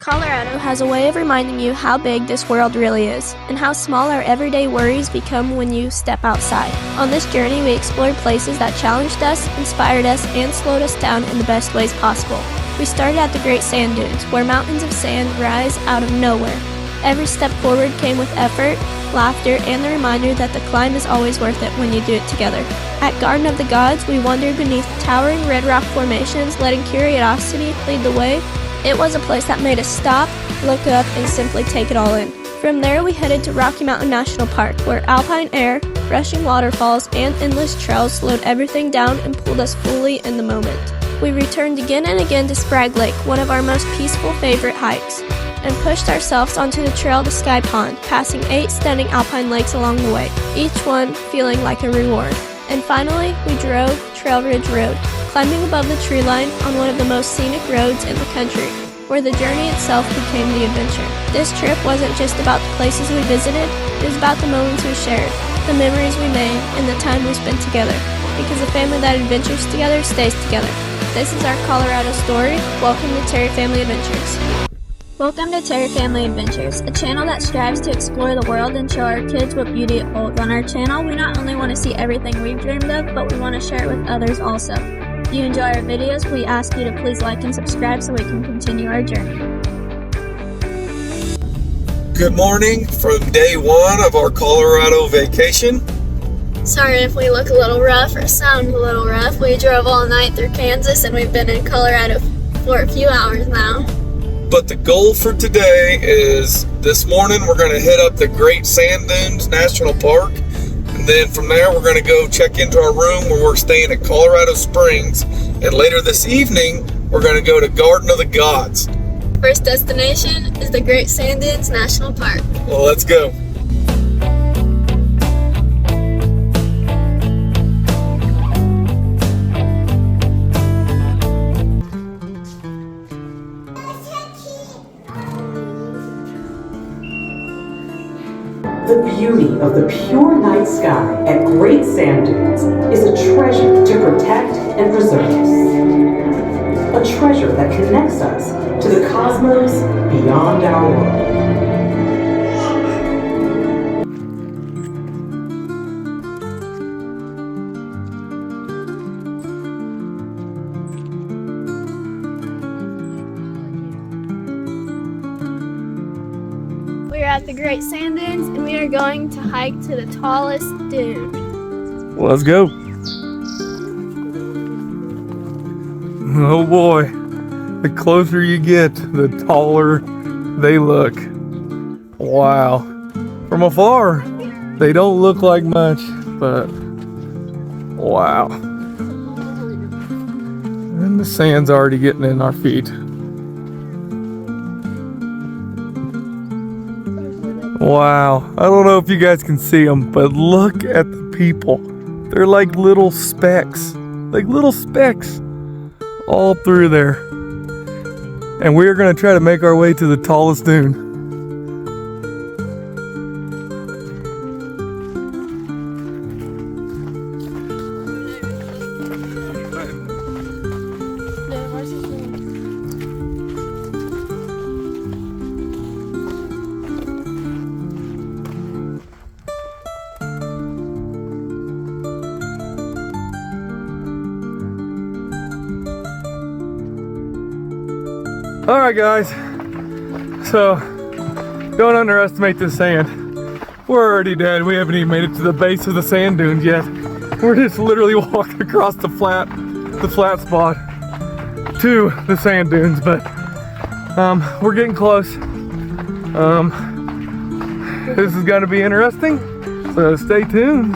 Colorado has a way of reminding you how big this world really is, and how small our everyday worries become when you step outside. On this journey, we explored places that challenged us, inspired us, and slowed us down in the best ways possible. We started at the Great Sand Dunes, where mountains of sand rise out of nowhere. Every step forward came with effort, laughter, and the reminder that the climb is always worth it when you do it together. At Garden of the Gods, we wandered beneath towering red rock formations, letting curiosity lead the way. It was a place that made us stop, look up, and simply take it all in. From there, we headed to Rocky Mountain National Park, where alpine air, rushing waterfalls, and endless trails slowed everything down and pulled us fully in the moment. We returned again and again to Sprague Lake, one of our most peaceful favorite hikes, and pushed ourselves onto the trail to Sky Pond, passing 8 stunning alpine lakes along the way, each one feeling like a reward. And finally, we drove Trail Ridge Road, climbing above the tree line on one of the most scenic roads in the country, where the journey itself became the adventure. This trip wasn't just about the places we visited, it was about the moments we shared, the memories we made, and the time we spent together, because a family that adventures together stays together. This is our Colorado story. Welcome to Terry Family Adventures. Welcome to Terry Family Adventures, a channel that strives to explore the world and show our kids what beauty it holds. On our channel, we not only want to see everything we've dreamed of, but we want to share it with others also. If you enjoy our videos, we ask you to please like and subscribe so we can continue our journey. Good morning from day one of our Colorado vacation. Sorry if we look a little rough or sound a little rough. We drove all night through Kansas and we've been in Colorado for a few hours now. But the goal for today is this morning we're going to hit up the Great Sand Dunes National Park. And then from there we're going to go check into our room where we're staying at Colorado Springs. And later this evening we're going to go to Garden of the Gods. First destination is the Great Sand Dunes National Park. Well, let's go. The beauty of the pure night sky at Great Sand Dunes is a treasure to protect and preserve. A treasure that connects us to the cosmos beyond our world. We are at the Great Sand Dunes and we are going to hike to the tallest dune. Let's go. Oh boy, the closer you get, the taller they look. Wow. From afar, they don't look like much, but wow. And the sand's already getting in our feet. Wow, I don't know if you guys can see them, but look at the people. They're like little specks, all through there. And we're gonna try to make our way to the tallest dune. All right, guys, so don't underestimate this sand. We're already dead. We haven't even made it to the base of the sand dunes yet. We're just literally walking across the flat spot to the sand dunes, but we're getting close. This is gonna be interesting, so stay tuned.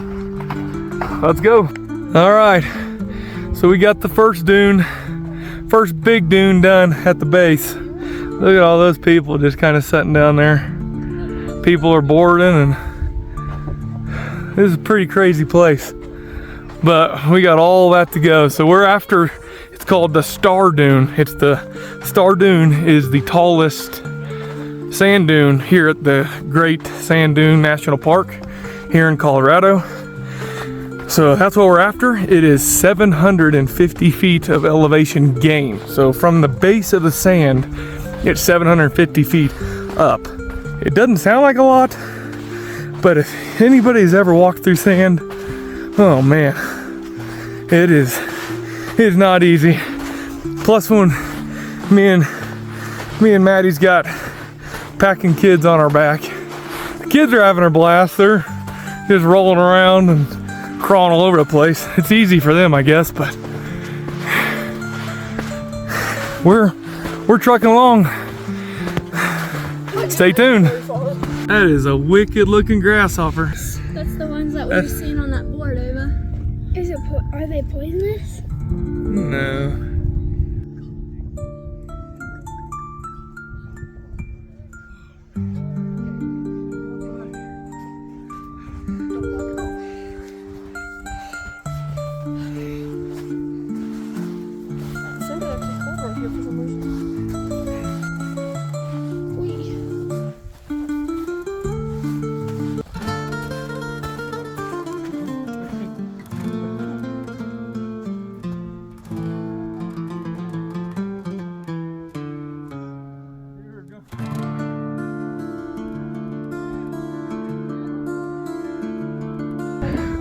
Let's go. All right, so we got the first big dune done at the base. Look at all those people just kind of sitting down there. People are boarding, and this is a pretty crazy place. But we got all that to go. So we're after, it's called the Star Dune. Star Dune is the tallest sand dune here at the Great Sand Dune National Park here in Colorado. So that's what we're after. It is 750 feet of elevation gain. So from the base of the sand, it's 750 feet up. It doesn't sound like a lot, but if anybody's ever walked through sand, oh man, it is not easy. Plus when me and Maddie's got packing kids on our back, the kids are having a blast. They're just rolling around and crawling all over the place. It's easy for them, I guess, but we're trucking along. Stay tuned. That is a wicked looking grasshopper. That's the ones that we've seen on that board, Ava. Are they poisonous? No.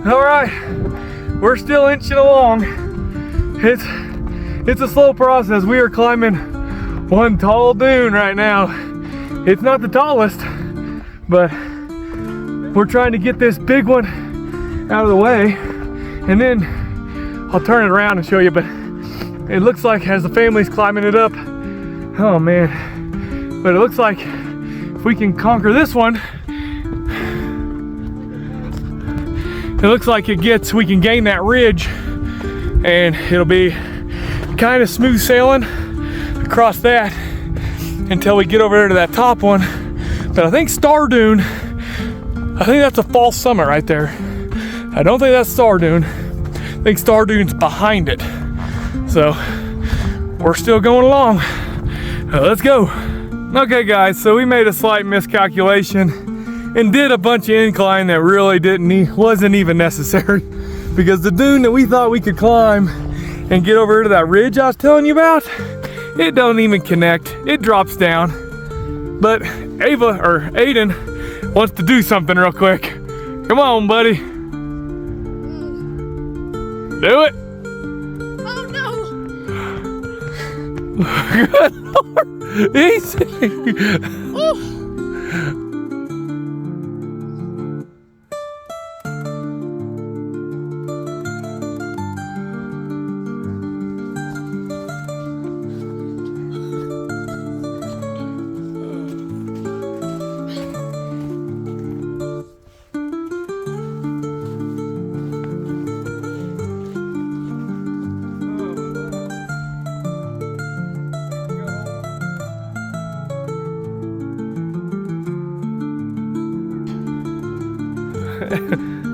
All right, we're still inching along. It's a slow process. We are climbing one tall dune right now. It's not the tallest, but we're trying to get this big one out of the way, and then I'll turn it around and show you. But it looks like as the family's climbing it up, oh man, but it looks like if we can conquer this one, it looks like we can gain that ridge, and it'll be kind of smooth sailing across that until we get over there to that top one. But I think Star Dune, I think that's a false summit right there. I don't think that's Star Dune. I think Star Dune's behind it. So we're still going along. Let's go. Okay guys, so we made a slight miscalculation and did a bunch of incline that really wasn't even necessary, because the dune that we thought we could climb and get over to that ridge I was telling you about, it don't even connect. It drops down. But Aiden wants to do something real quick. Come on, buddy. Do it. Oh no. Good Lord. Easy. Ooh.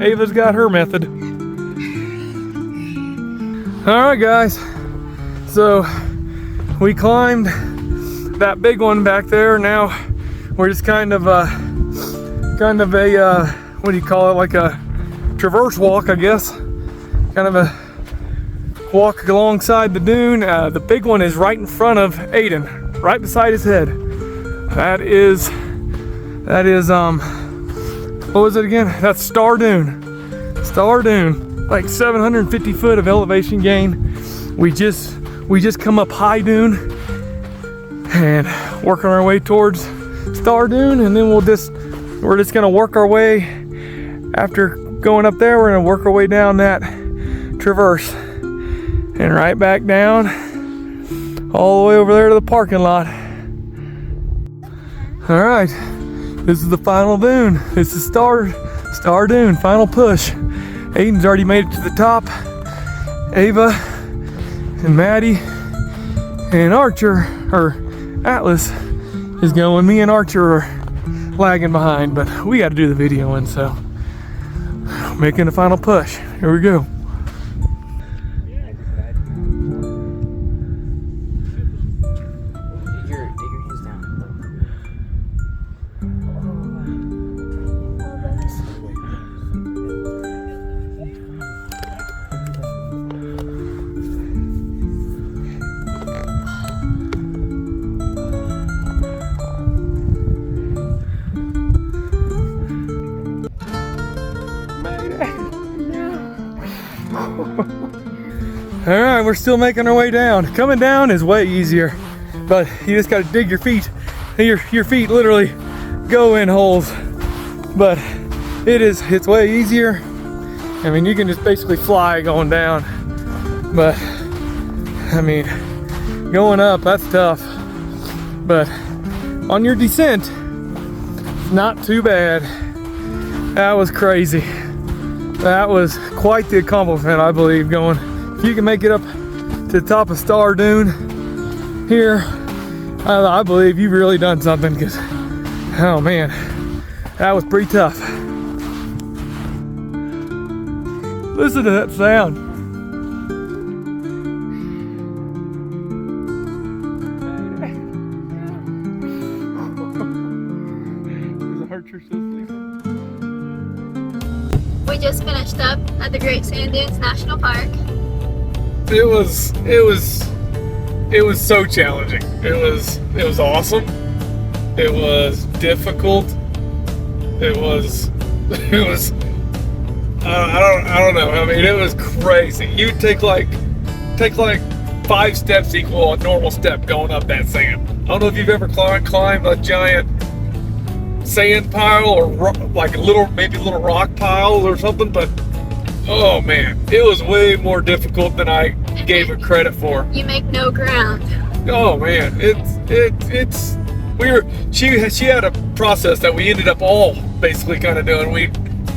Ava's got her method. All right, guys. So we climbed that big one back there. Now we're just kind of a what do you call it? Like a traverse walk, I guess. Kind of a walk alongside the dune. The big one is right in front of Aiden, right beside his head. That is what was it again? That's Star Dune. Star Dune, like 750 foot of elevation gain. We just come up High Dune and working our way towards Star Dune, and then we're just gonna work our way. After going up there, we're gonna work our way down that traverse and right back down all the way over there to the parking lot. All right. This is the final dune. This is Star Dune, final push. Aiden's already made it to the top. Ava and Maddie and Archer, or Atlas, is going. Me and Archer are lagging behind, but we got to do the video, and so making the final push. Here we go. All right, we're still making our way down. Coming down is way easier, but you just gotta dig your feet. Your feet literally go in holes, but it's way easier. I mean, you can just basically fly going down, but I mean, going up, that's tough. But on your descent, not too bad. That was crazy. That was quite the accomplishment, I believe, going. If you can make it up to the top of Star Dune here, I believe you've really done something, because, oh man, that was pretty tough. Listen to that sound. Does it hurt your sleeping? We just finished up at the Great Sand Dunes National Park. It was so challenging. It was awesome. It was difficult. It was I don't know. I mean, it was crazy. You'd take like 5 steps equal a normal step going up that sand. I don't know if you've ever climbed a giant sand pile or like maybe little rock piles or something, but oh man, it was way more difficult than I gave it credit for. You make no ground. Oh man, she had a process that we ended up all basically kind of doing.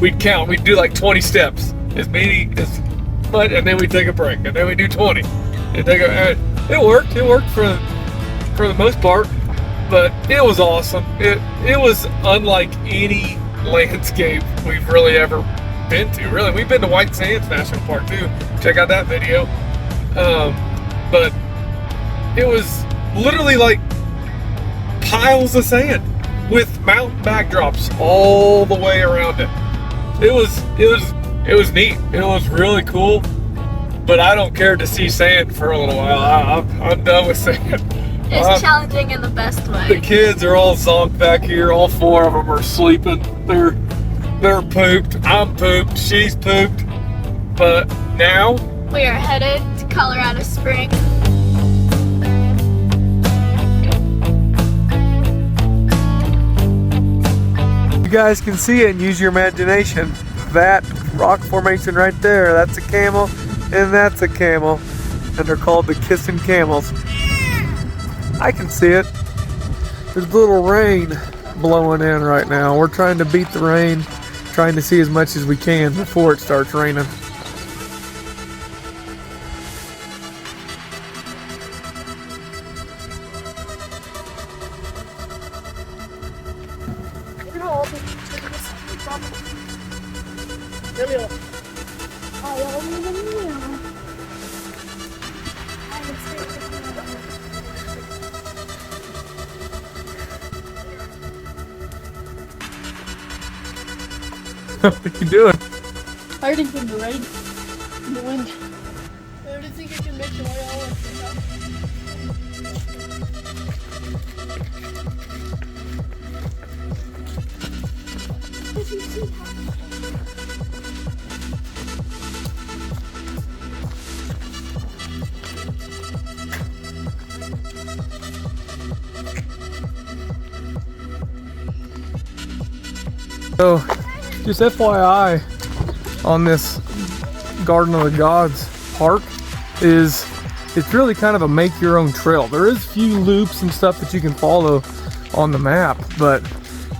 We'd count, we'd do like 20 steps, and then we'd take a break, and then we'd do 20. It worked for the most part, but it was awesome. It was unlike any landscape we've really ever been to. Really, we've been to White Sands National Park too. Check out that video. But it was literally like piles of sand with mountain backdrops all the way around it. It was neat. It was really cool. But I don't care to see sand for a little while. I'm done with sand. It's challenging in the best way. The kids are all zonked back here. All 4 of them are sleeping. They're pooped. I'm pooped. She's pooped. But now we are headed to Colorado Springs. you guys can see it and use your imagination. That rock formation right there, that's a camel, and that's a camel. And they're called the kissing camels. I can see it. There's a little rain blowing in right now. We're trying to beat the rain, trying to see as much as we can before it starts raining. What are you doing? Hiding from the rain and the wind. I don't think I can make it all at So, just FYI on this Garden of the Gods park is it's really kind of a make your own trail. There is a few loops and stuff that you can follow on the map, but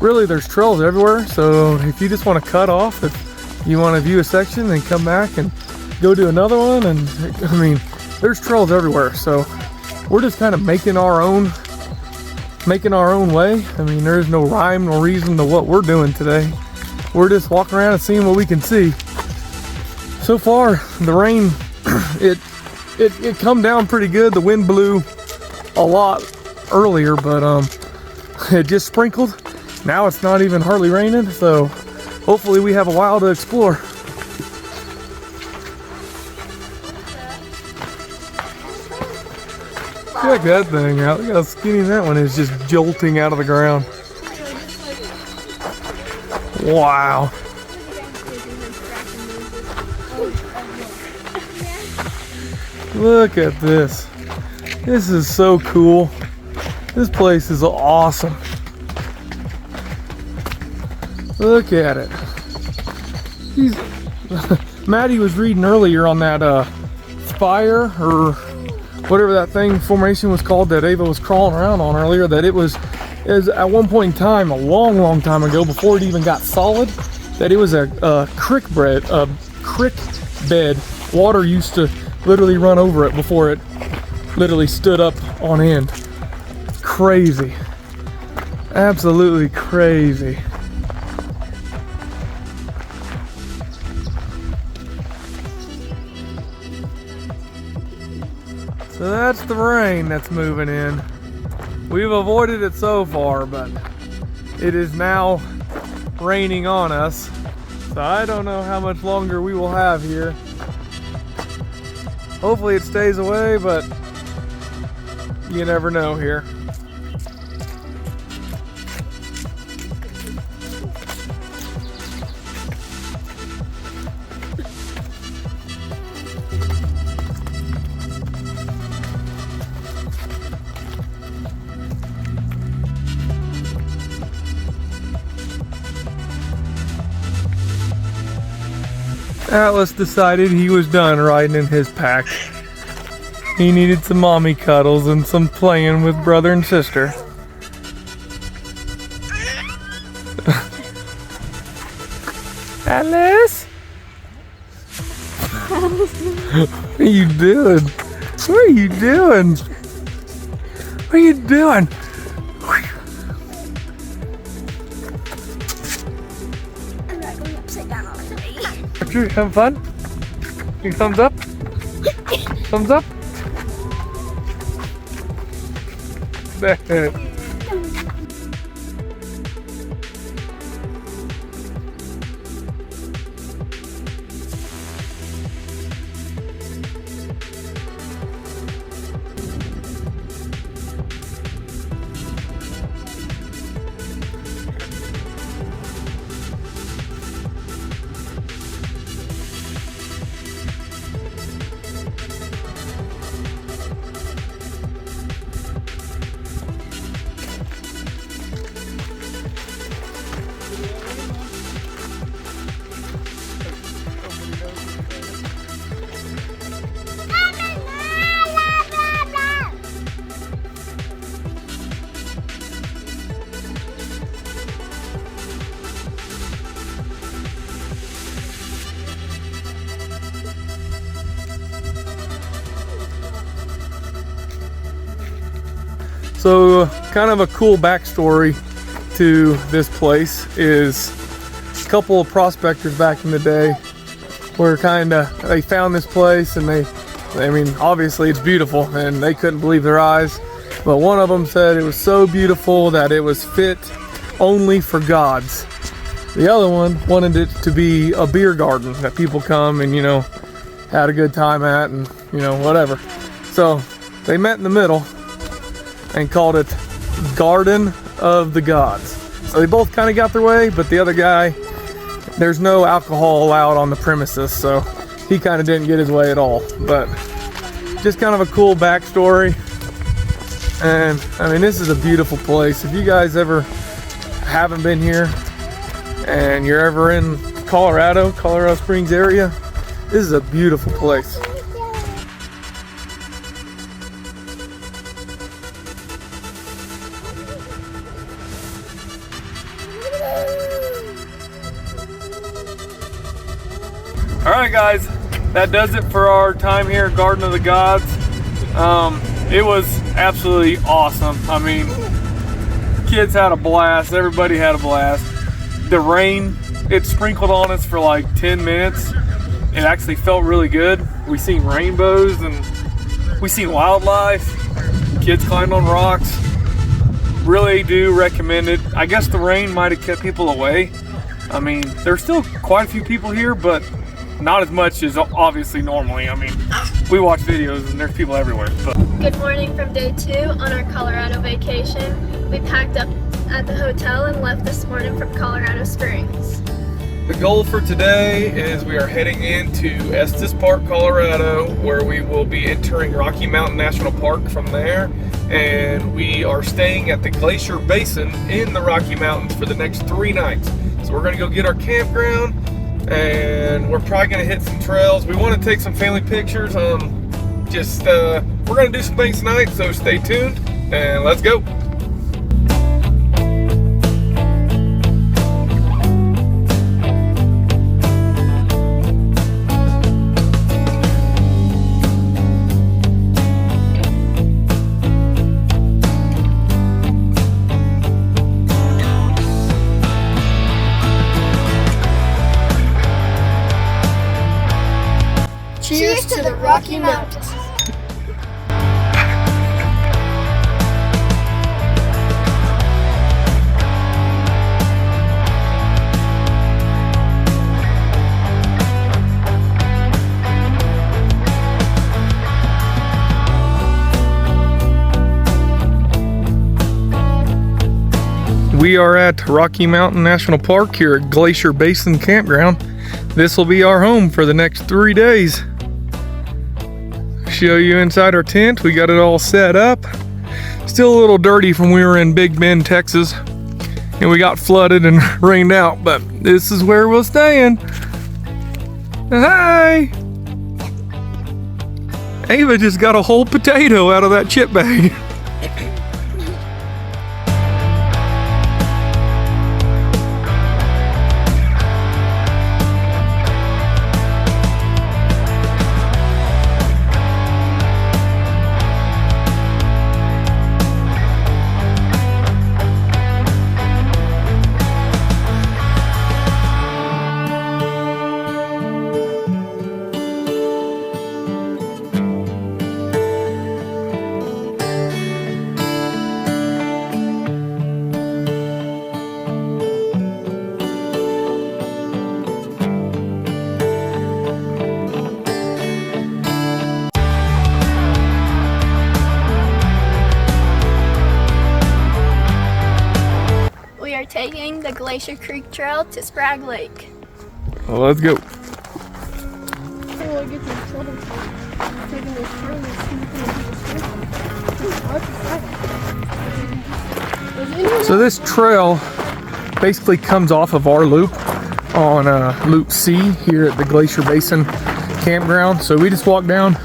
really there's trails everywhere. So if you just want to cut off, if you want to view a section, then come back and go to another one. And I mean, there's trails everywhere. So we're just kind of making our own way. I mean, there's no rhyme or reason to what we're doing today. We're just walking around and seeing what we can see. So far, the rain, it come down pretty good. The wind blew a lot earlier, but it just sprinkled. Now it's not even hardly raining, so hopefully we have a while to explore. Check that thing out. Look how skinny that one is, just jolting out of the ground. Wow. Look at this. This is so cool. This place is awesome. Look at it. Maddie was reading earlier on that spire or whatever that thing formation was called that Ava was crawling around on earlier, that it was at one point in time, a long time ago, before it even got solid, that it was a creek bed. Water used to literally run over it before it literally stood up on end. Crazy. Absolutely crazy. So that's the rain that's moving in. We've avoided it so far, but it is now raining on us. So I don't know how much longer we will have here. Hopefully it stays away, but you never know here. Atlas decided he was done riding in his pack. He needed some mommy cuddles and some playing with brother and sister. Atlas? What are you doing? What are you doing? What are you doing? You having fun? You thumbs up? Thumbs up? So kind of a cool backstory to this place is a couple of prospectors back in the day were they found this place, and I mean, obviously it's beautiful and they couldn't believe their eyes, but one of them said it was so beautiful that it was fit only for gods. The other one wanted it to be a beer garden that people come and, you know, had a good time at and, you know, whatever. So they met in the middle and called it Garden of the Gods. So they both kind of got their way, but the other guy, there's no alcohol allowed on the premises, so he kind of didn't get his way at all. But just kind of a cool backstory. And I mean, this is a beautiful place. If you guys ever haven't been here and you're ever in Colorado Springs area, this is a beautiful place. Alright guys, that does it for our time here at Garden of the Gods. It was absolutely awesome. I mean, kids had a blast, everybody had a blast. The rain, it sprinkled on us for like 10 minutes. It actually felt really good. We seen rainbows and we seen wildlife. Kids climbed on rocks. Really do recommend it. I guess the rain might have kept people away. I mean, there's still quite a few people here, but not as much as obviously normally. I mean, we watch videos and there's people everywhere. But. Good morning from day 2 on our Colorado vacation. We packed up at the hotel and left this morning from Colorado Springs. The goal for today is we are heading into Estes Park, Colorado, where we will be entering Rocky Mountain National Park from there. And we are staying at the Glacier Basin in the Rocky Mountains for the next 3 nights. So we're gonna go get our campground, and we're probably gonna hit some trails. We wanna take some family pictures. We're gonna do some things tonight, so stay tuned and let's go. Cheers to the Rocky Mountains. We are at Rocky Mountain National Park here at Glacier Basin Campground. This will be our home for the next 3 days. Show you inside our tent. We got it all set up. Still a little dirty from when we were in Big Bend, Texas, and we got flooded and rained out, but this is where we're staying. Hi! Ava just got a whole potato out of that chip bag. We are taking the Glacier Creek Trail to Sprague Lake. Well, let's go. So this trail basically comes off of our loop on Loop C here at the Glacier Basin Campground. So we just walk down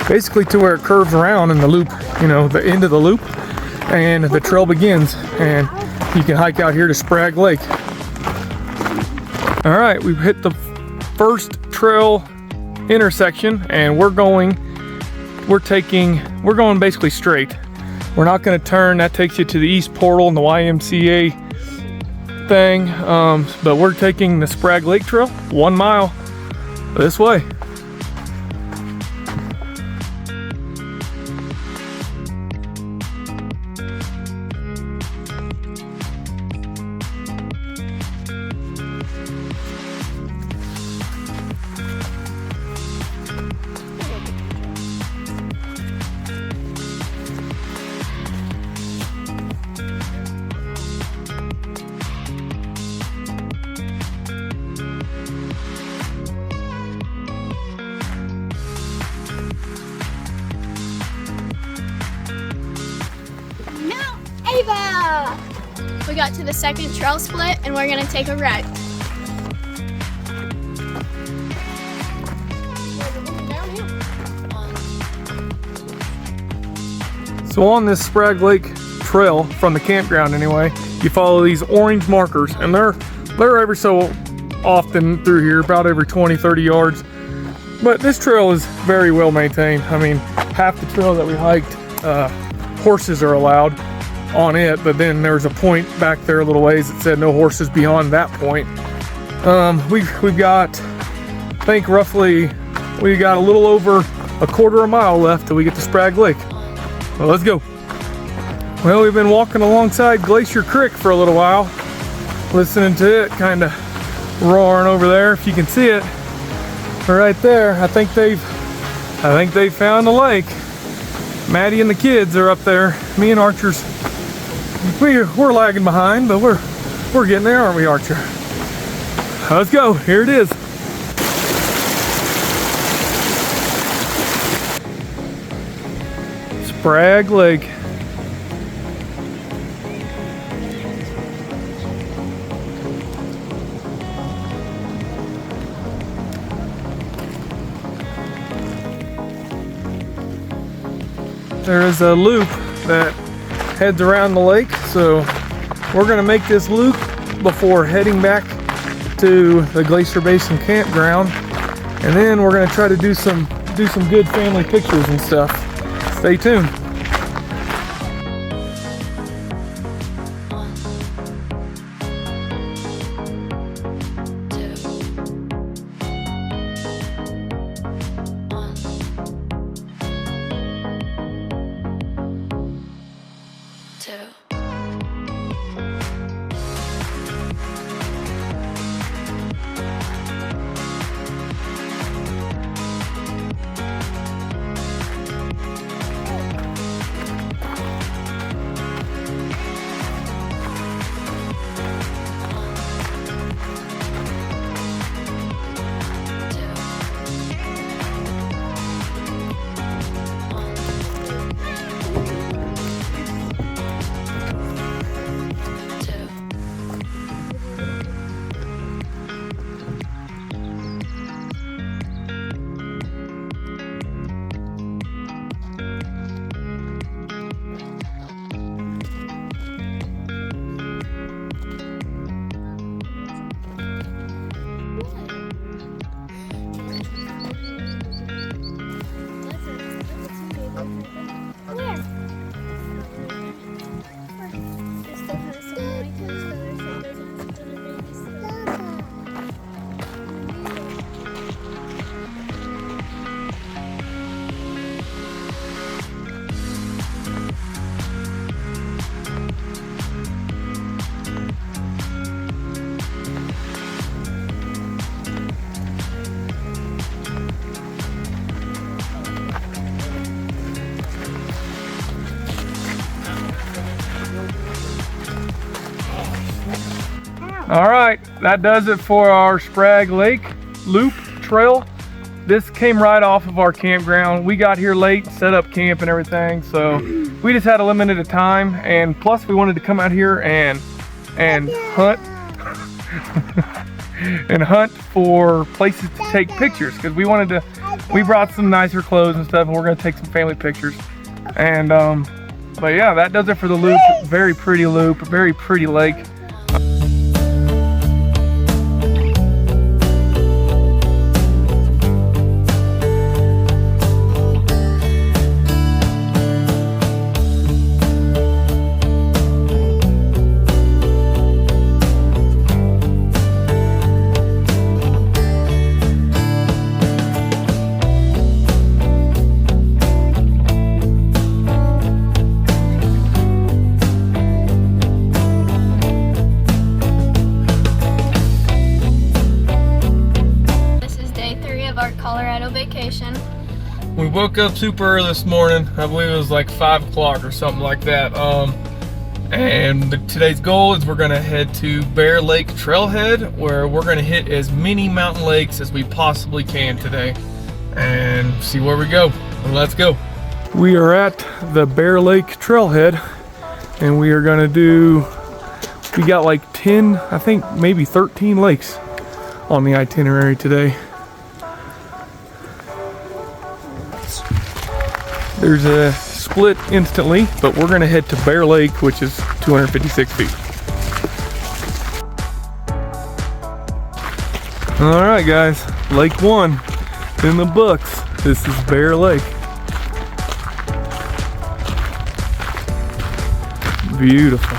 basically to where it curves around in the loop, you know, the end of the loop, and the trail begins, and you can hike out here to Sprague Lake. All right, we've hit the first trail intersection, and we're going basically straight. We're not going to turn. That takes you to the East Portal and the YMCA thing, but we're taking the Sprague Lake Trail 1 mile this way. Ava! We got to the second trail split and we're gonna take a right. So on this Sprague Lake trail from the campground anyway, you follow these orange markers, and they're every so often through here, about every 20-30 yards. But this trail is very well maintained. I mean, half the trail that we hiked, horses are allowed on it, but then there's a point back there a little ways that said no horses beyond that point. We've got, I think roughly, we got a little over a quarter of a mile left till we get to Sprague Lake. Well, let's go. Well, we've been walking alongside Glacier Creek for a little while, listening to it kind of roaring over there. If you can see it right there, I think they've found the lake. Maddie and the kids are up there. Me and Archer's, we're lagging behind, but we're getting there, aren't we, Archer? Let's go, here it is. Sprague Lake. There is a loop that heads around the lake, so we're gonna make this loop before heading back to the Glacier Basin campground, and then we're gonna try to do some good family pictures and stuff. Stay tuned. All right, that does it for our Sprague Lake loop trail. This came right off of our campground. We got here late, set up camp and everything, so we just had a limited time, and plus we wanted to come out here and hunt and hunt for places to take pictures, because we brought some nicer clothes and stuff, and we're gonna take some family pictures. And but yeah, that does it for the loop. Very pretty loop, very pretty lake. Vacation. We woke up super early this morning. I believe it was like 5 o'clock or something like that. And today's goal is we're gonna head to Bear Lake Trailhead, where we're gonna hit as many mountain lakes as we possibly can today and see where we go. Let's go. We are at the Bear Lake Trailhead, and we are gonna we got like 10, I think maybe 13 lakes on the itinerary today. There's a split instantly, but we're gonna head to Bear Lake, which is 256 feet. All right, guys, Lake 1 in the books. This is Bear Lake. Beautiful.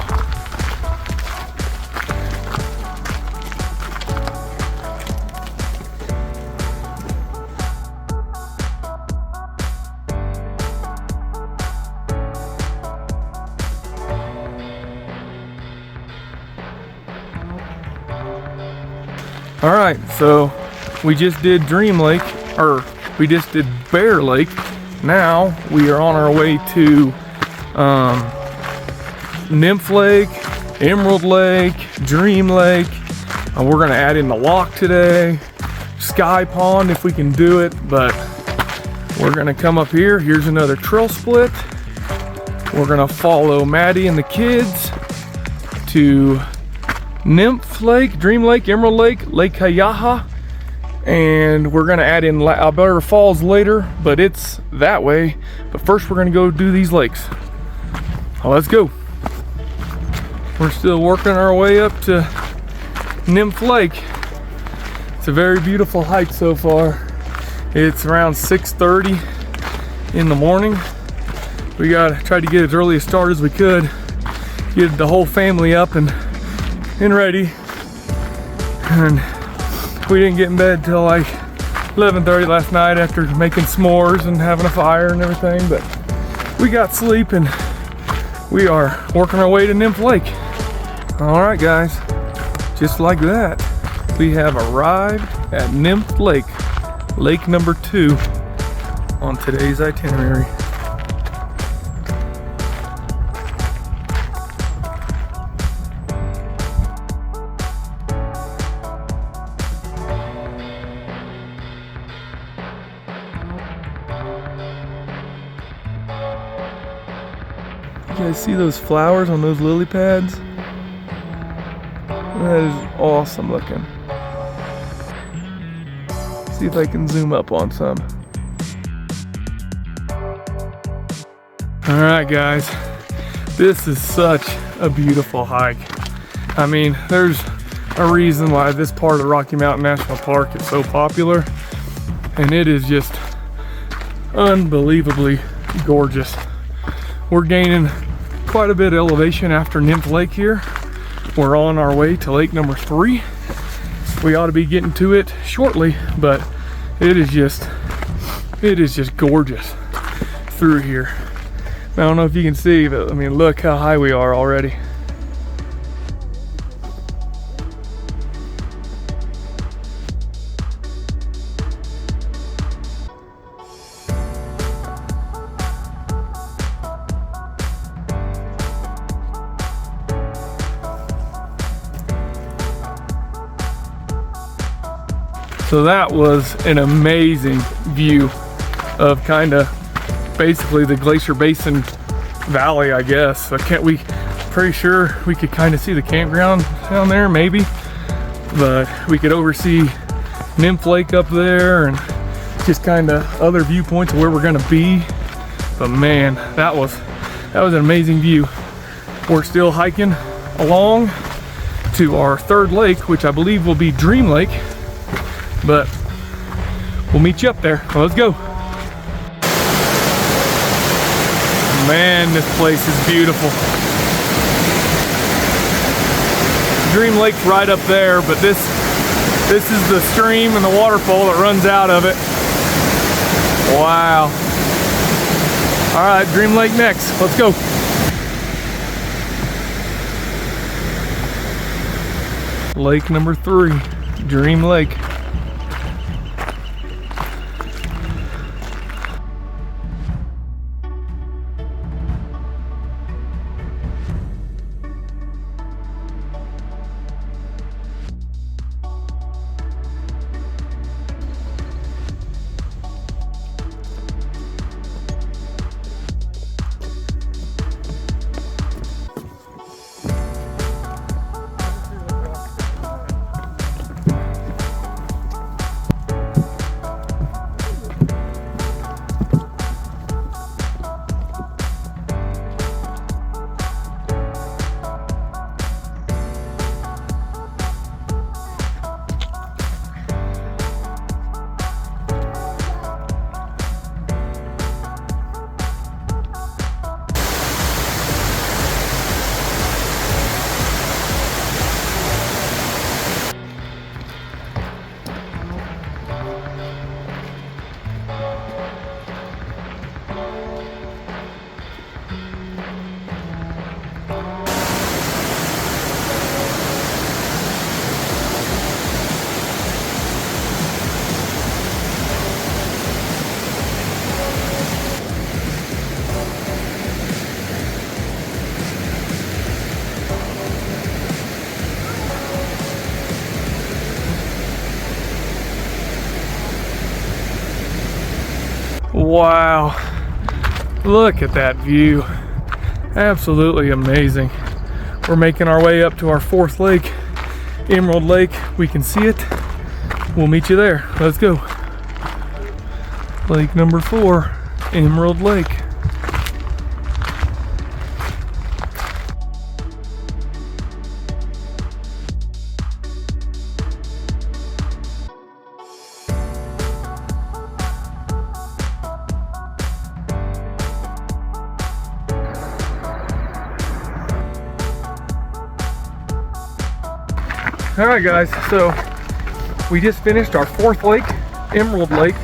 All right, so we just did Dream Lake, or we just did Bear Lake. Now we are on our way to Nymph Lake, Emerald Lake, Dream Lake, We're gonna add in the lock today, sky pond if we can do it, but we're gonna come up here. Here's another trail split. We're gonna follow Maddie and the kids to Nymph Lake, Dream Lake, Emerald Lake, Lake Kayaha, and we're gonna add in Alberta Falls later, but it's that way. But first we're gonna go do these lakes. Let's go. We're still working our way up to Nymph Lake. It's a very beautiful hike so far. It's around 6:30 in the morning. We gotta try to get as early a start as we could, get the whole family up and ready. And we didn't get in bed till like 11:30 last night after making s'mores and having a fire and everything, but we got sleep and we are working our way to Nymph Lake. All right, guys, just like that, we have arrived at Nymph Lake, lake number 2 on today's itinerary. You guys see those flowers on those lily pads? That is awesome looking. See if I can zoom up on some. All right, guys, this is such a beautiful hike. I mean, there's a reason why this part of Rocky Mountain National Park is so popular, and it is just unbelievably gorgeous. We're gaining quite a bit of elevation after Nymph Lake here. We're on our way to lake number 3. We ought to be getting to it shortly, but it is just gorgeous through here. I don't know if you can see, but I mean, look how high we are already. So that was an amazing view of kind of basically the Glacier Basin Valley, I guess. Pretty sure we could kind of see the campground down there, maybe, but we could oversee Nymph Lake up there and just kind of other viewpoints of where we're gonna be. But man, that was an amazing view. We're still hiking along to our 3rd lake, which I believe will be Dream Lake. But we'll meet you up there. Well, let's go. Man, this place is beautiful. Dream Lake's right up there, but this is the stream and the waterfall that runs out of it. Wow. All right, Dream Lake next. Let's go. Lake number 3, Dream Lake. Wow, look at that view. Absolutely amazing. We're making our way up to our fourth lake, Emerald Lake. We can see it. We'll meet you there. Let's go. Lake number 4, Emerald Lake. All right, guys, so we just finished our fourth lake, Emerald Lake,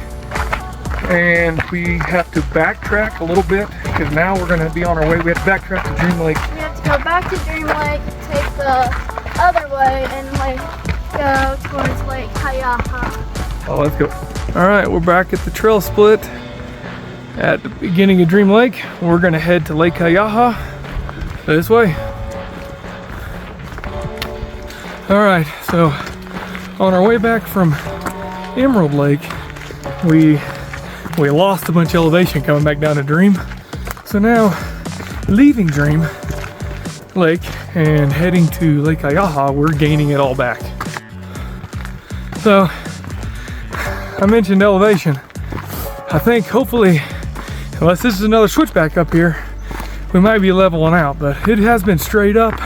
and we have to backtrack a little bit because now we're going to be on our way. We have to backtrack to Dream Lake. We have to go back to Dream Lake, take the other way, and like go towards Lake Kayaha. Oh, let's go. All right, we're back at the trail split at the beginning of Dream Lake. We're going to head to Lake Kayaha this way. All right, so on our way back from Emerald Lake, we lost a bunch of elevation coming back down to Dream. So now, leaving Dream Lake and heading to Lake Kayaha, we're gaining it all back. So, I mentioned elevation. I think hopefully, unless this is another switchback up here, we might be leveling out, but it has been straight up,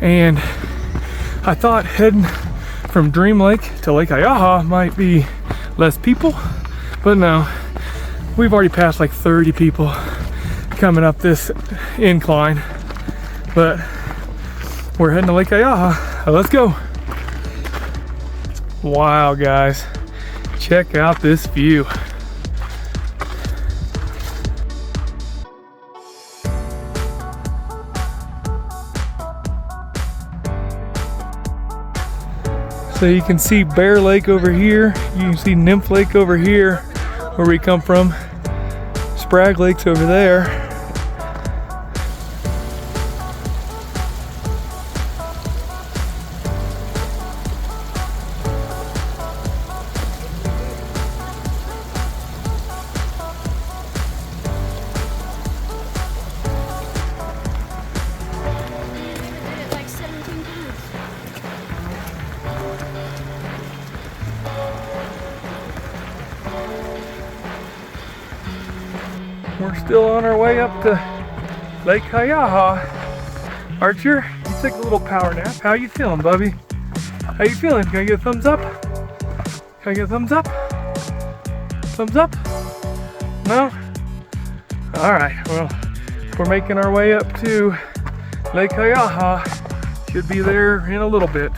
and I thought heading from Dream Lake to Lake Kayaha might be less people, but no, we've already passed like 30 people coming up this incline, but we're heading to Lake Kayaha. Let's go. Wow, guys, check out this view. So you can see Bear Lake over here, you can see Nymph Lake over here, where we come from. Sprague Lake's over there. Like 17 times. We're still on our way up to Lake Kayaha. Archer, you took a little power nap. How you feeling, Bubby? How you feeling? Can I get a thumbs up? Can I get a thumbs up? Thumbs up? No? Alright, well, we're making our way up to Lake Kayaha. Should be there in a little bit.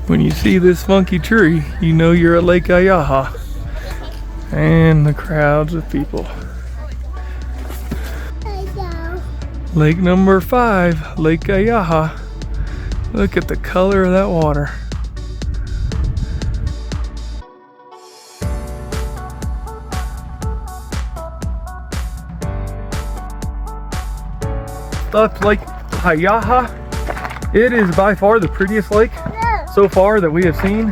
When you see this funky tree, you know you're at Lake Kayaha. And the crowds of people. Lake number 5, Lake Kayaha. Look at the color of that water. That's Lake Kayaha. It is by far the prettiest lake so far that we have seen,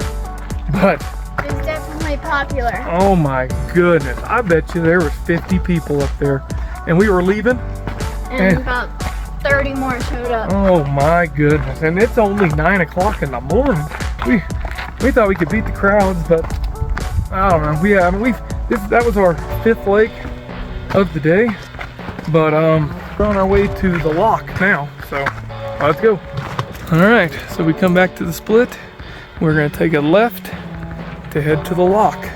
but It's definitely popular. oh my goodness, I bet you there was 50 people up there, and we were leaving, And about 30 more showed up. oh my goodness, and it's only 9 o'clock in the morning. We thought we could beat the crowds, but I don't know. That was our 5th lake of the day, but we're on our way to the lock now, so let's go. All right, so we come back to the split. We're gonna take a left to head to the lock.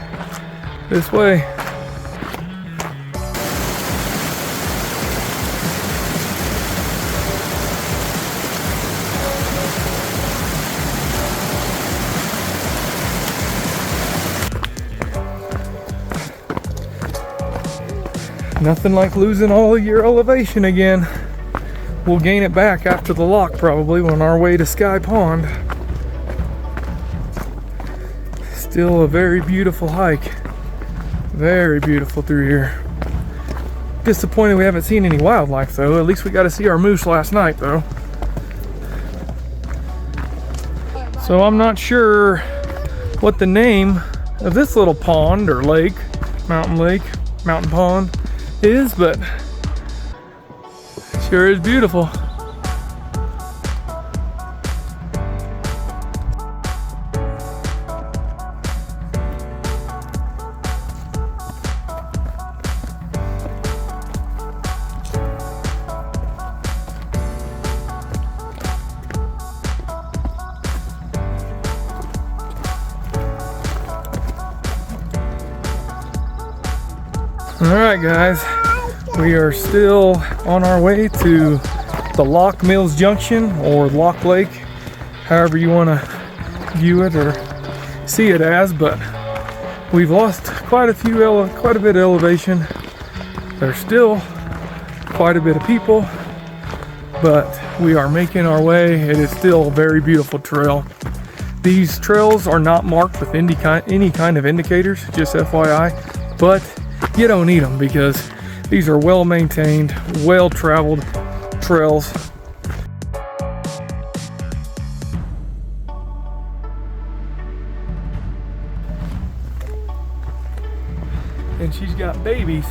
This way. Nothing like losing all of your elevation again. We'll gain it back after the lock probably on our way to Sky Pond. Still a very beautiful hike. Very beautiful through here. Disappointed we haven't seen any wildlife though. At least we got to see our moose last night though. So I'm not sure what the name of this little pond or lake, mountain pond is, but it sure is beautiful. Alright guys, we are still on our way to the Lock Mills Junction or Lock Lake, however you want to view it or see it as, but we've lost quite a bit of elevation. There's still quite a bit of people, but we are making our way. It is still a very beautiful trail. These trails are not marked with any kind of indicators, just FYI, but you don't need them because these are well maintained, well traveled trails. And she's got babies.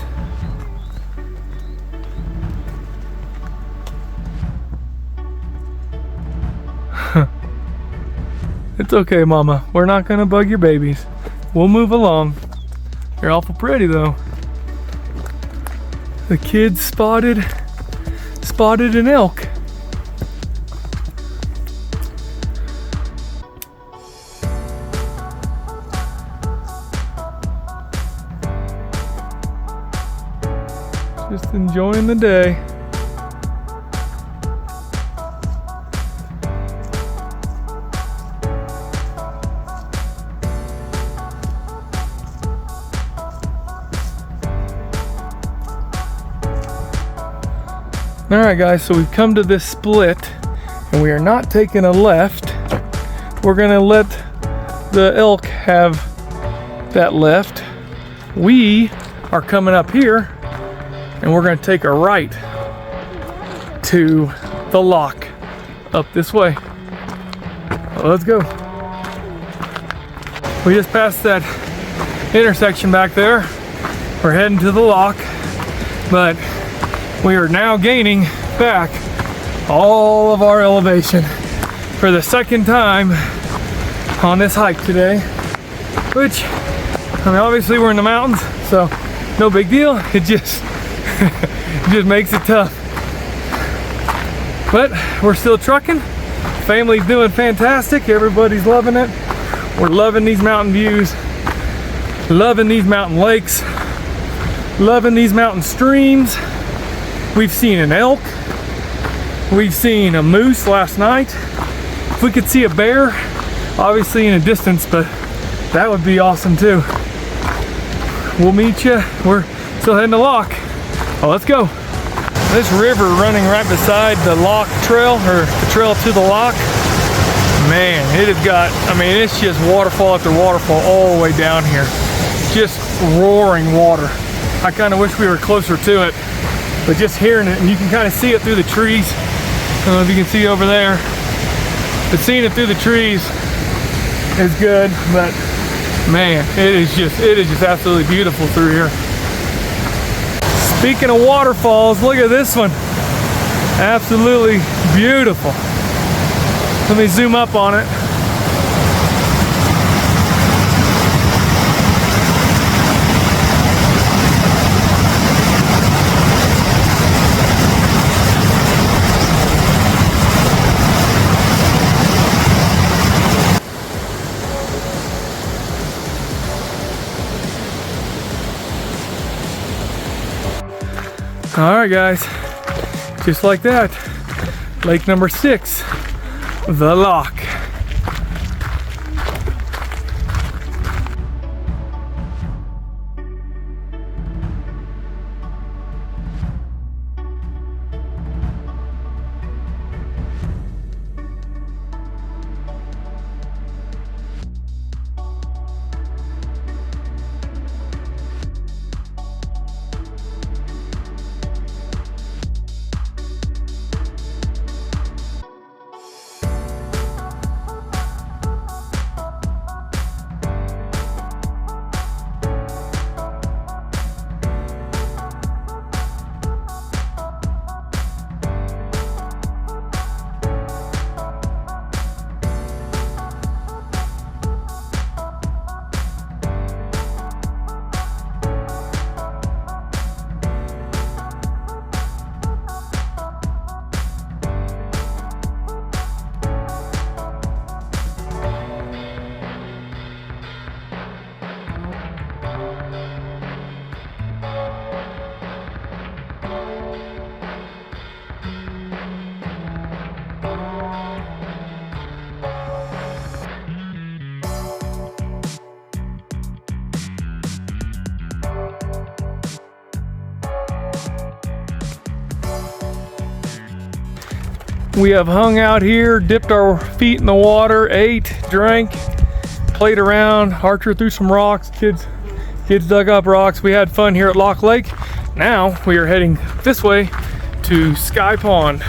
It's okay, Mama. We're not gonna bug your babies. We'll move along. You're awful pretty though. The kids spotted an elk. Just enjoying the day. Alright guys, so we've come to this split and we are not taking a left. We're gonna let the elk have that left. We are coming up here and we're gonna take a right to the lock up this way. So let's go. We just passed that intersection back there. We're heading to the lock, but we are now gaining back all of our elevation for the second time on this hike today, which, I mean, obviously we're in the mountains, so no big deal. It just it just makes it tough, but we're still trucking. Family's doing fantastic. Everybody's loving it. We're loving these mountain views, loving these mountain lakes, loving these mountain streams. We've seen an elk. We've seen a moose last night. If we could see a bear, obviously in a distance, but that would be awesome too. We'll meet you. We're still heading to Lock. Oh, let's go. This river running right beside the Lock trail, or the trail to the Lock, man, it has got, I mean, it's just waterfall after waterfall all the way down here. Just roaring water. I kind of wish we were closer to it. But just hearing it, and you can kind of see it through the trees. I don't know if you can see over there. But seeing it through the trees is good, but man, it is just absolutely beautiful through here. Speaking of waterfalls, look at this one. Absolutely beautiful. Let me zoom up on it. All right, guys, just like that, lake number 6, the Lock. We have hung out here, dipped our feet in the water, ate, drank, played around, archered through some rocks. Kids dug up rocks. We had fun here at Lock Lake. Now we are heading this way to Sky Pond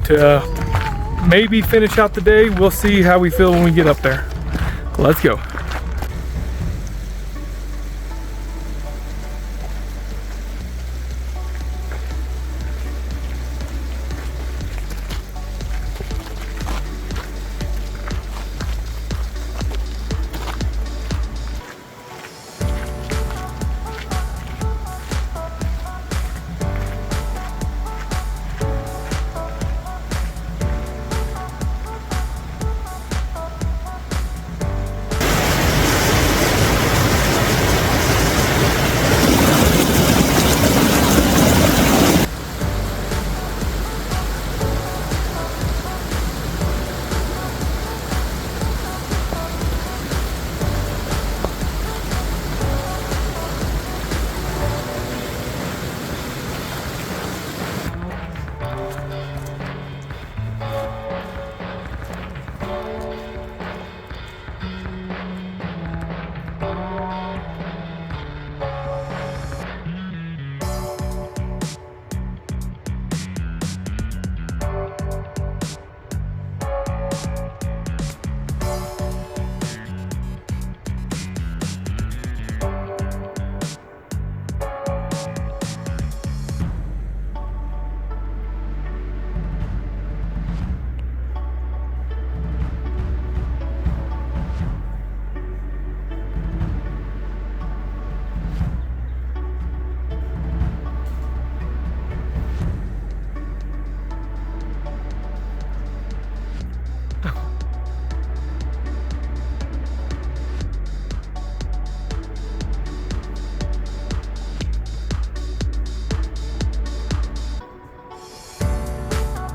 to maybe finish out the day. We'll see how we feel when we get up there. Let's go.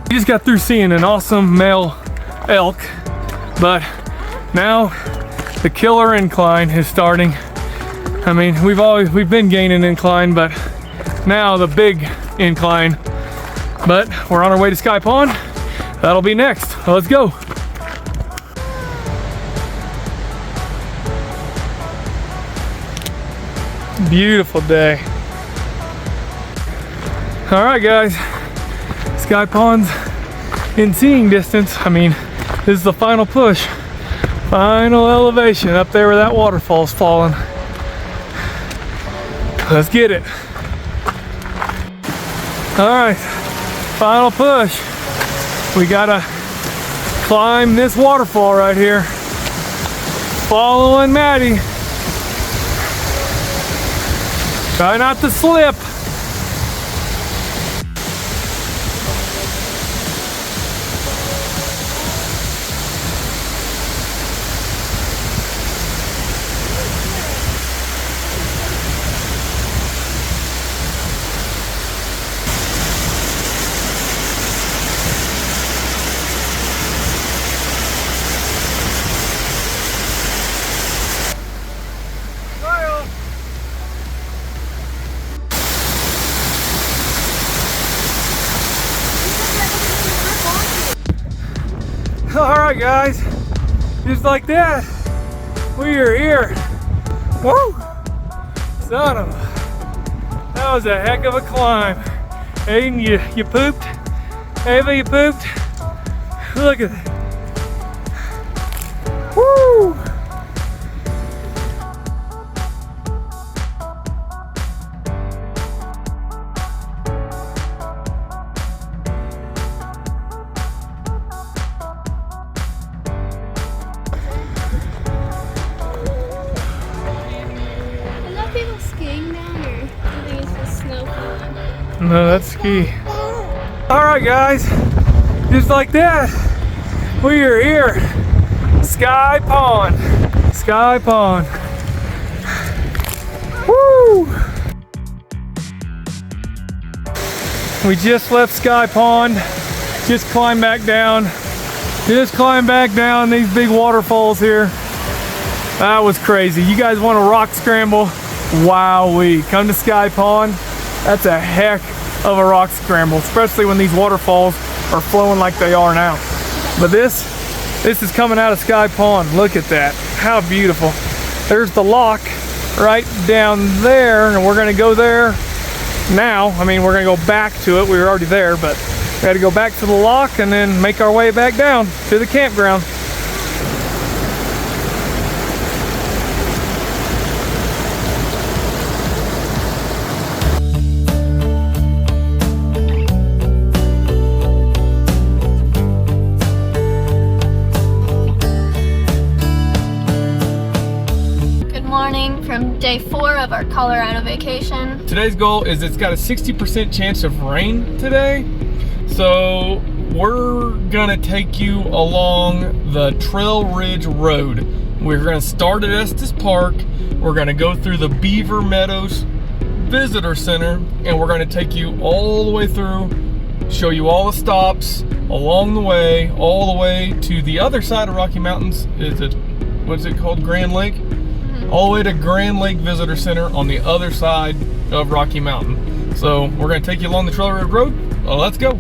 We just got through seeing an awesome male elk, but now the killer incline is starting. I mean, we've been gaining incline, but now the big incline. But we're on our way to Sky Pond. That'll be next. Let's go. Beautiful day. All right, guys. Sky Pond's in seeing distance. I mean, this is the final push. Final elevation up there where that waterfall's falling. Let's get it. All right, final push. We gotta climb this waterfall right here. Following Maddie. Try not to slip. Alright guys, just like that, we are here. Woo! Son of a, that was a heck of a climb. Aiden, you pooped? Ava, you pooped? Look at that. Woo! No, that's ski. Alright guys, just like that, we are here. Sky Pond. Sky Pond. Woo! We just left Sky Pond. Just climbed back down. Just climbed back down these big waterfalls here. That was crazy. You guys want a rock scramble? Wowee. Come to Sky Pond. That's a heck of a rock scramble, especially when these waterfalls are flowing like they are now. But this is coming out of Sky Pond. Look at that, how beautiful. There's the lock right down there, and we're gonna go there now. I mean, we're gonna go back to it. We were already there, but we had to go back to the lock and then make our way back down to the campground. From day 4 of our Colorado vacation. Today's goal is it's got a 60% chance of rain today. So we're gonna take you along the Trail Ridge Road. We're gonna start at Estes Park. We're gonna go through the Beaver Meadows Visitor Center, and we're gonna take you all the way through, show you all the stops along the way, all the way to the other side of Rocky Mountains. What's it called? Grand Lake? All the way to Grand Lake Visitor Center on the other side of Rocky Mountain. So we're gonna take you along the Trail Ridge Road. Let's go.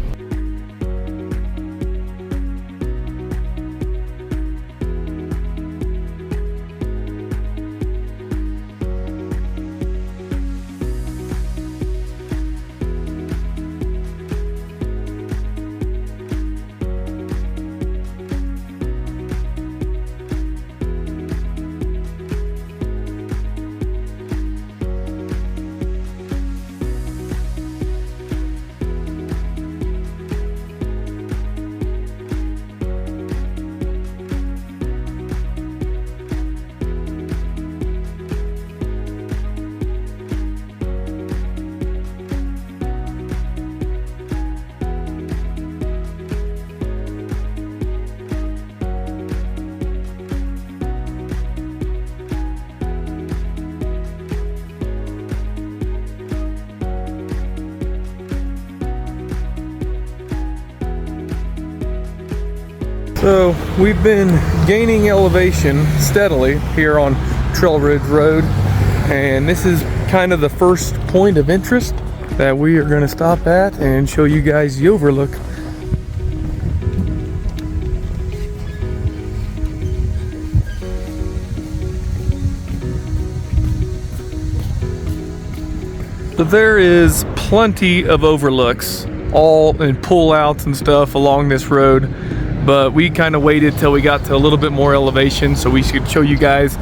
So we've been gaining elevation steadily here on Trail Ridge Road, and this is kind of the first point of interest that we are going to stop at and show you guys the overlook. So there is plenty of overlooks, all and pullouts and stuff along this road. But we kind of waited till we got to a little bit more elevation so we could show you guys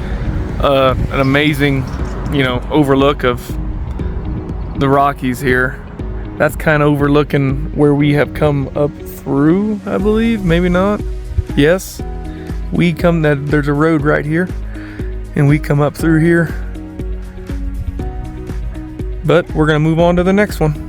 an amazing, overlook of the Rockies here. That's kind of overlooking where we have come up through, I believe, maybe not. Yes, there's a road right here, and we come up through here. But we're gonna move on to the next one.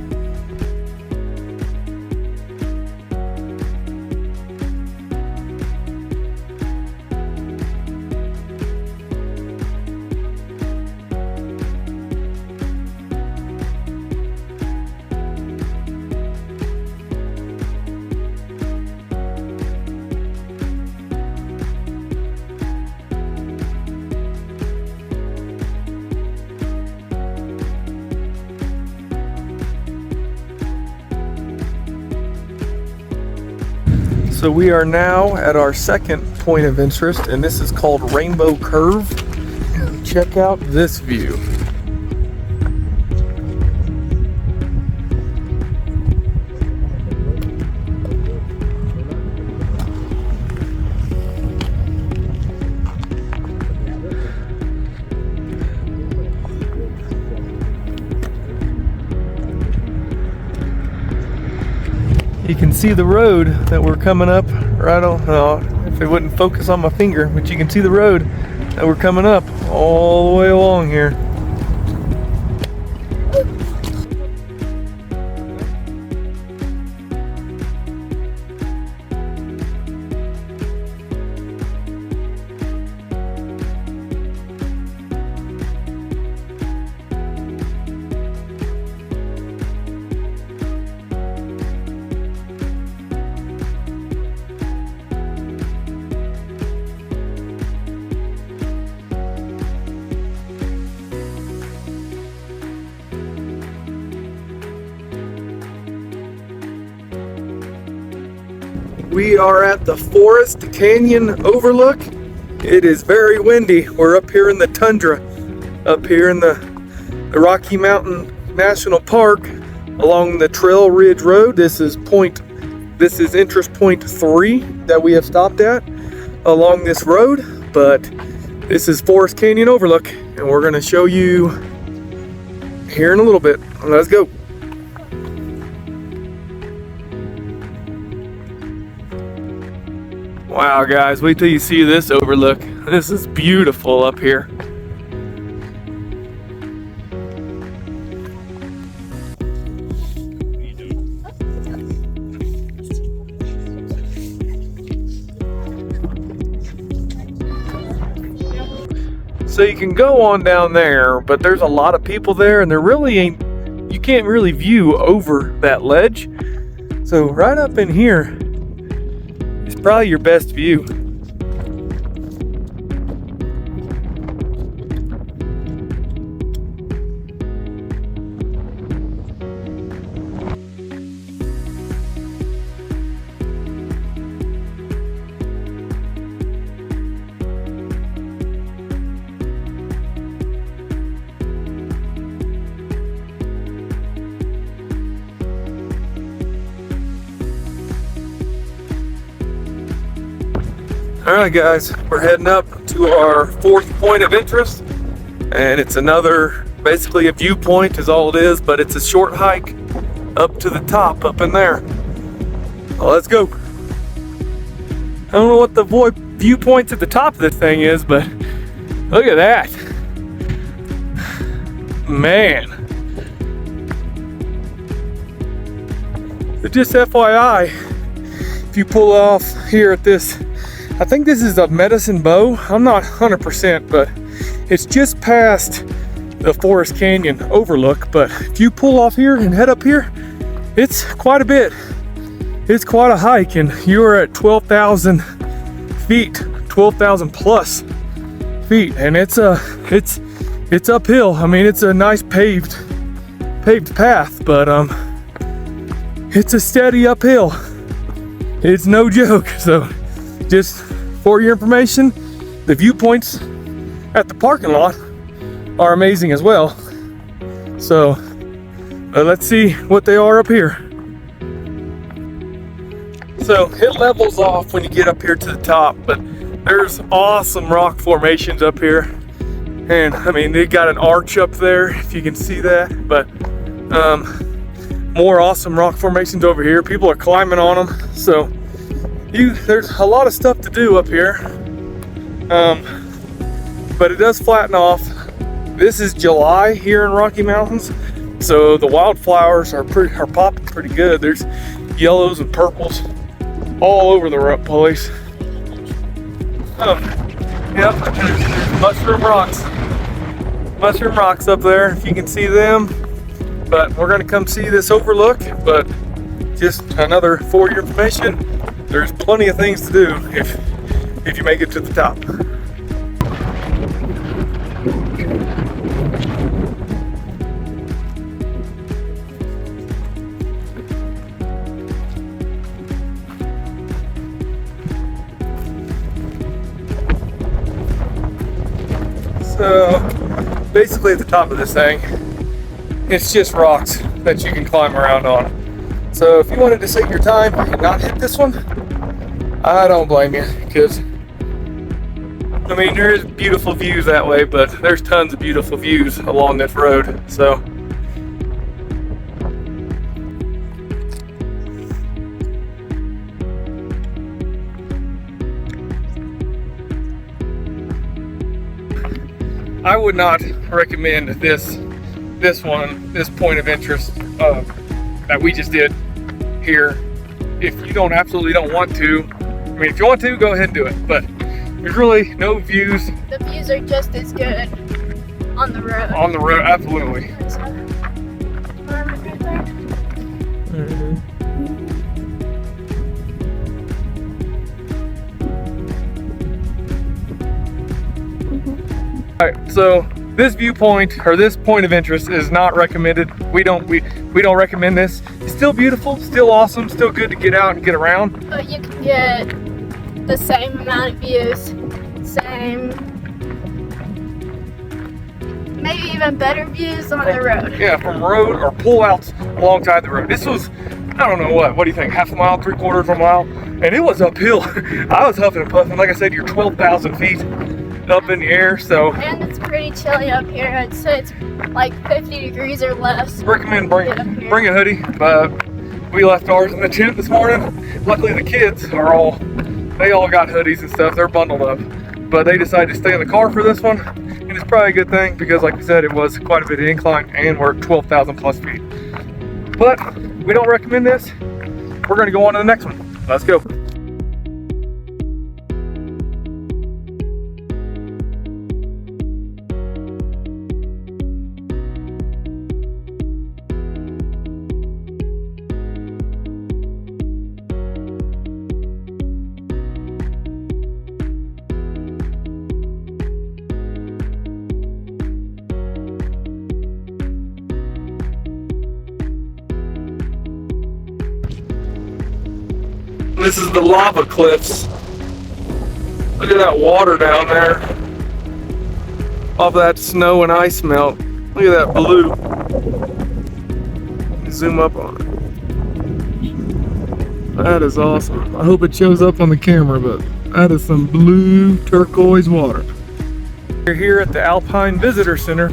So we are now at our second point of interest, and this is called Rainbow Curve. Check out this view. You can see the road that we're coming up right on, if it wouldn't focus on my finger, but you can see the road that we're coming up all the way along here. We are at the Forest Canyon overlook. It is very windy. We're up here in the tundra, up here in the Rocky Mountain National Park along the Trail Ridge Road. This is interest point 3 that we have stopped at along this road, but this is Forest Canyon overlook, and we're going to show you here in a little bit. Let's go. Wow, guys, wait till you see this overlook. This is beautiful up here. So you can go on down there, but there's a lot of people there, and you can't really view over that ledge. So right up in here is probably your best view. Alright guys, we're heading up to our 4th point of interest, and it's basically a viewpoint is all it is, but it's a short hike up to the top up in there. Well, let's go. I don't know what the viewpoint at the top of this thing is, but look at that. Man. So just FYI, if you pull off here at this, I think this is a Medicine Bow. I'm not 100%, but it's just past the Forest Canyon overlook. But if you pull off here and head up here, it's quite a bit. It's quite a hike, and you're at 12,000 feet, 12,000 plus feet, and it's uphill. I mean, it's a nice paved path, but it's a steady uphill. It's no joke. So just for your information, the viewpoints at the parking lot are amazing as well. So let's see what they are up here. So it levels off when you get up here to the top, but there's awesome rock formations up here. And I mean, they got an arch up there, if you can see that, but more awesome rock formations over here. People are climbing on them. So there's a lot of stuff to do up here, but it does flatten off. This is July here in Rocky Mountains, so the wildflowers are popping pretty good. There's yellows and purples all over the place. Yep, there's mushroom rocks up there, if you can see them. But we're gonna come see this overlook. But just another for your information, there's plenty of things to do if you make it to the top. So basically at the top of this thing, it's just rocks that you can climb around on. So if you wanted to save your time and not hit this one, I don't blame you, because I mean, there is beautiful views that way, but there's tons of beautiful views along this road. So I would not recommend this point of interest that we just did here if you absolutely don't want to. I mean, if you want to, go ahead and do it, but there's really no views. The views are just as good on the road. On the road, absolutely. Alright, so this viewpoint or this point of interest is not recommended. We don't recommend this. It's still beautiful, still awesome, still good to get out and get around. But you can get the same amount of views, maybe even better views on the road. Yeah, from road or pull outs alongside the road. This was, I don't know what do you think, half a mile, 3/4 of a mile? And it was uphill. I was huffing and puffing. Like I said, you're 12,000 feet up in the air, so. And it's pretty chilly up here. I'd say it's like 50 degrees or less. Recommend bring a hoodie, but we left ours in the tent this morning. Luckily the kids they all got hoodies and stuff. They're bundled up, but they decided to stay in the car for this one. And it's probably a good thing because like we said, it was quite a bit of incline and we're 12,000 plus feet. But we don't recommend this. We're gonna go on to the next one. Let's go. This is the lava cliffs. Look at that water down there. All that snow and ice melt. Look at that blue. Zoom up on it. That is awesome. I hope it shows up on the camera, but that is some blue turquoise water. We're here at the Alpine Visitor Center.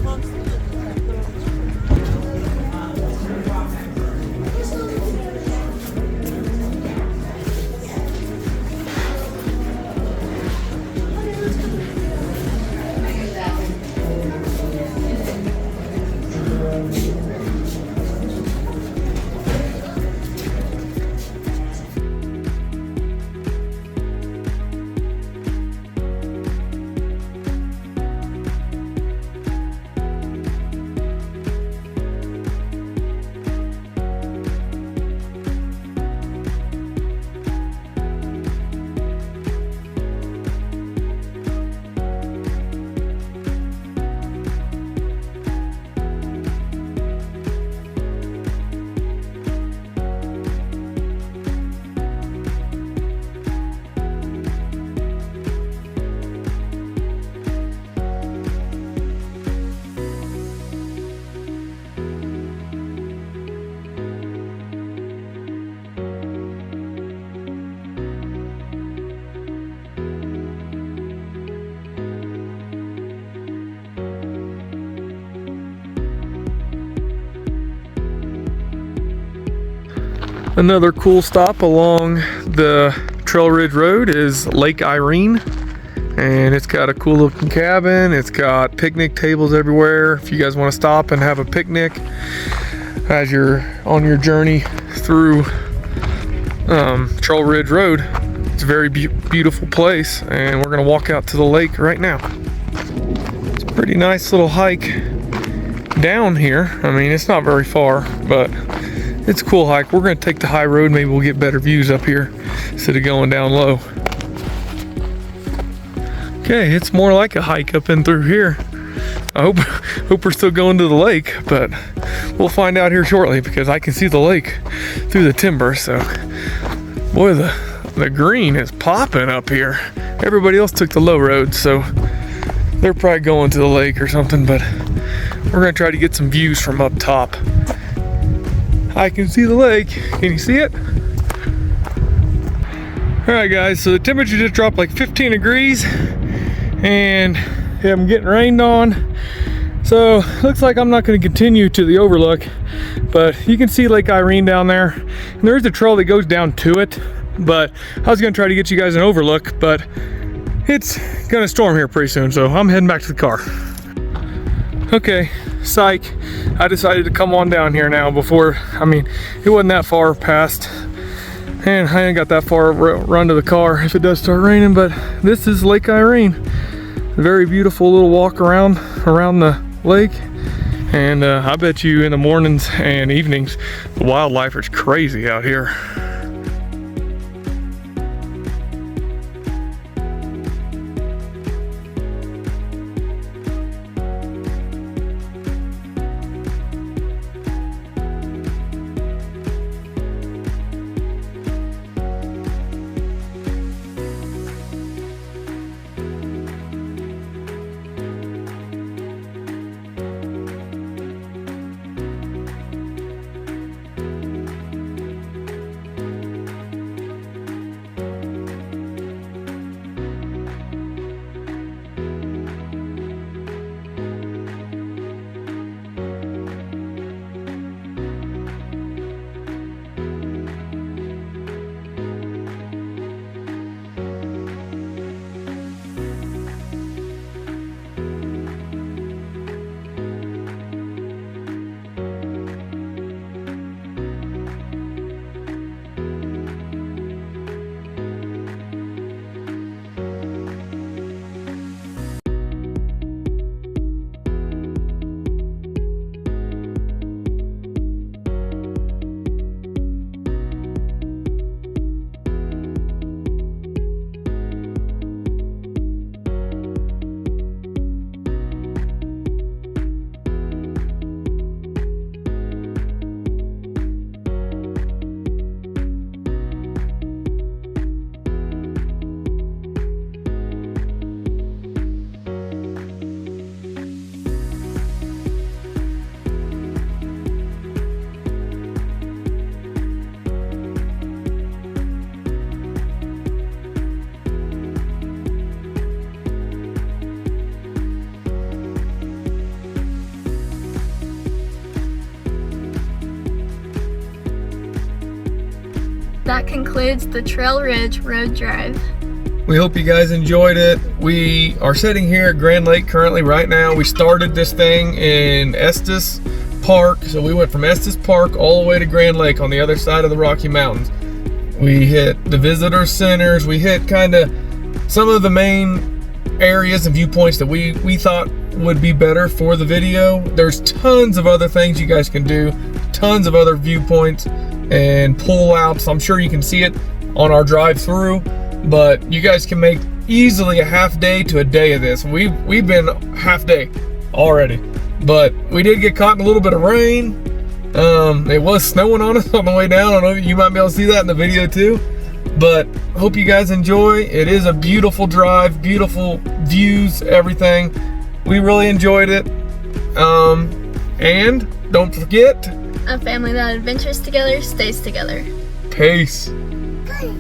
Another cool stop along the Trail Ridge Road is Lake Irene, and it's got a cool looking cabin. It's got picnic tables everywhere if you guys want to stop and have a picnic as you're on your journey through Trail Ridge Road. It's a very beautiful place, and we're gonna walk out to the lake right now. It's a pretty nice little hike down here. I mean, it's not very far, but it's a cool hike. We're gonna take the high road. Maybe we'll get better views up here instead of going down low. Okay, it's more like a hike up and through here. I hope we're still going to the lake, but we'll find out here shortly because I can see the lake through the timber. So, boy, the green is popping up here. Everybody else took the low road, so they're probably going to the lake or something, but we're gonna try to get some views from up top. I can see the lake. Can you see it? All right, guys, so the temperature just dropped like 15 degrees and yeah, I'm getting rained on. So looks like I'm not going to continue to the overlook, but you can see Lake Irene down there. And there is a trail that goes down to it, but I was going to try to get you guys an overlook, but it's going to storm here pretty soon, so I'm heading back to the car. Okay, psych. I decided to come on down here now before, I mean, it wasn't that far past, and I ain't got that far run to the car if it does start raining, but this is Lake Irene. A very beautiful little walk around the lake, and I bet you in the mornings and evenings, the wildlife is crazy out here. that concludes the Trail Ridge Road Drive. We hope you guys enjoyed it. We are sitting here at Grand Lake currently right now. We started this thing in Estes Park. So we went from Estes Park all the way to Grand Lake on the other side of the Rocky Mountains. We hit the visitor centers. We hit kind of some of the main areas and viewpoints that we thought would be better for the video. There's tons of other things you guys can do, tons of other viewpoints and pull outs. I'm sure you can see it on our drive through, but you guys can make easily a half day to a day of this. We've been half day already, but we did get caught in a little bit of rain. It was snowing on us on the way down. I don't know if you might be able to see that in the video too, but hope you guys enjoy. It is a beautiful drive, beautiful views, everything. We really enjoyed it. And don't forget, a family that adventures together stays together. Peace. Bye.